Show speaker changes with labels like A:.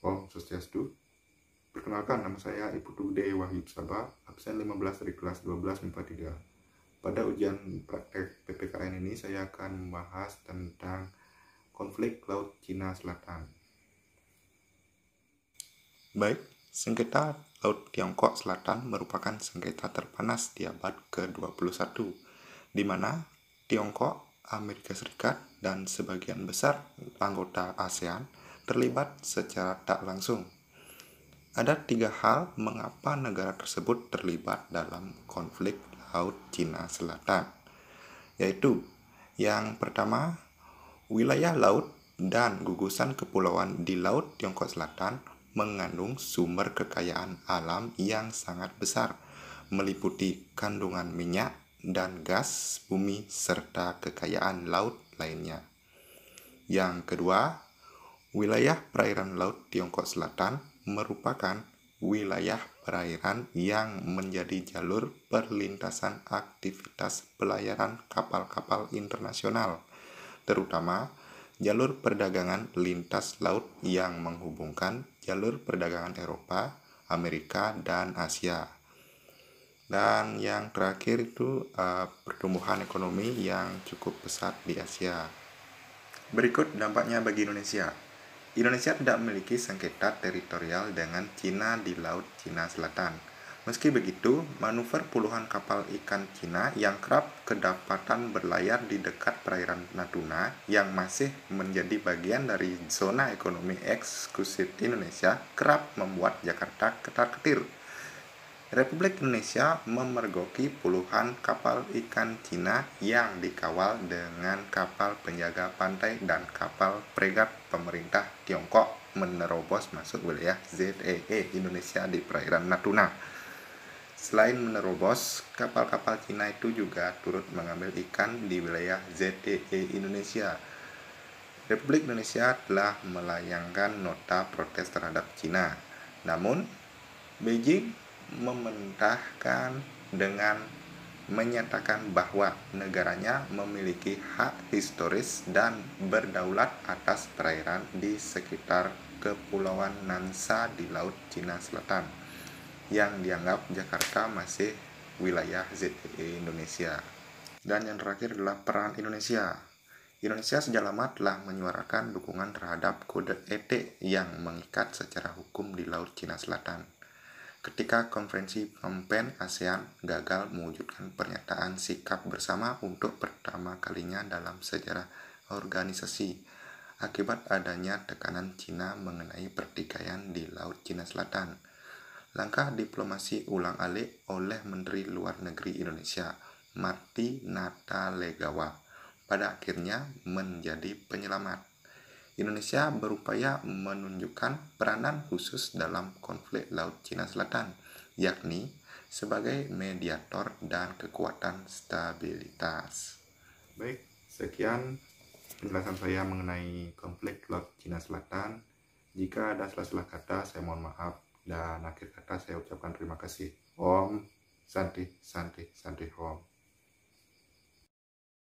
A: Om Swastiastu. Perkenalkan, nama saya Iputu D. Wahyu Sabah, absen 15 dari kelas 12 MIPA 3. Pada ujian praktek PPKN ini saya akan membahas tentang konflik Laut Cina Selatan. Baik, sengketa Laut Tiongkok Selatan merupakan sengketa terpanas di abad ke-21, di mana Tiongkok, Amerika Serikat, dan sebagian besar anggota ASEAN terlibat secara tak langsung. Ada 3 hal mengapa negara tersebut terlibat dalam konflik Laut Cina Selatan, yaitu yang pertama, wilayah laut dan gugusan kepulauan di Laut Tiongkok Selatan mengandung sumber kekayaan alam yang sangat besar, meliputi kandungan minyak dan gas bumi serta kekayaan laut lainnya. Yang kedua, wilayah perairan Laut Tiongkok Selatan merupakan wilayah perairan yang menjadi jalur perlintasan aktivitas pelayaran kapal-kapal internasional, terutama jalur perdagangan lintas laut yang menghubungkan jalur perdagangan Eropa, Amerika, dan Asia. Dan yang terakhir itu pertumbuhan ekonomi yang cukup pesat di Asia. Berikut dampaknya bagi Indonesia. Indonesia tidak memiliki sengketa teritorial dengan Cina di Laut Cina Selatan. Meski begitu, manuver puluhan kapal ikan Cina yang kerap kedapatan berlayar di dekat perairan Natuna yang masih menjadi bagian dari zona ekonomi eksklusif Indonesia kerap membuat Jakarta ketar-ketir. Republik Indonesia memergoki puluhan kapal ikan Cina yang dikawal dengan kapal penjaga pantai dan kapal fregat pemerintah Tiongkok menerobos masuk wilayah ZEE Indonesia di perairan Natuna. Selain menerobos, kapal-kapal Cina itu juga turut mengambil ikan di wilayah ZEE Indonesia. Republik Indonesia telah melayangkan nota protes terhadap Cina. Namun, Beijing mementahkan dengan menyatakan bahwa negaranya memiliki hak historis dan berdaulat atas perairan di sekitar Kepulauan Nansa di Laut Cina Selatan, yang dianggap Jakarta masih wilayah ZEE Indonesia. Dan yang terakhir adalah peran Indonesia. Indonesia sejak lama telah menyuarakan dukungan terhadap kode etik yang mengikat secara hukum di Laut Cina Selatan. Ketika konferensi Phnom Penh ASEAN gagal mewujudkan pernyataan sikap bersama untuk pertama kalinya dalam sejarah organisasi akibat adanya tekanan Cina mengenai pertikaian di Laut Cina Selatan. Langkah diplomasi ulang-alik oleh Menteri Luar Negeri Indonesia, Marty Natalegawa, pada akhirnya menjadi penyelamat. Indonesia berupaya menunjukkan peranan khusus dalam konflik Laut Cina Selatan, yakni sebagai mediator dan kekuatan stabilitas. Baik, sekian penjelasan saya mengenai konflik Laut Cina Selatan. Jika ada salah-salah kata, saya mohon maaf. Dan akhir kata saya ucapkan terima kasih. Om Santi Santi Santi Om.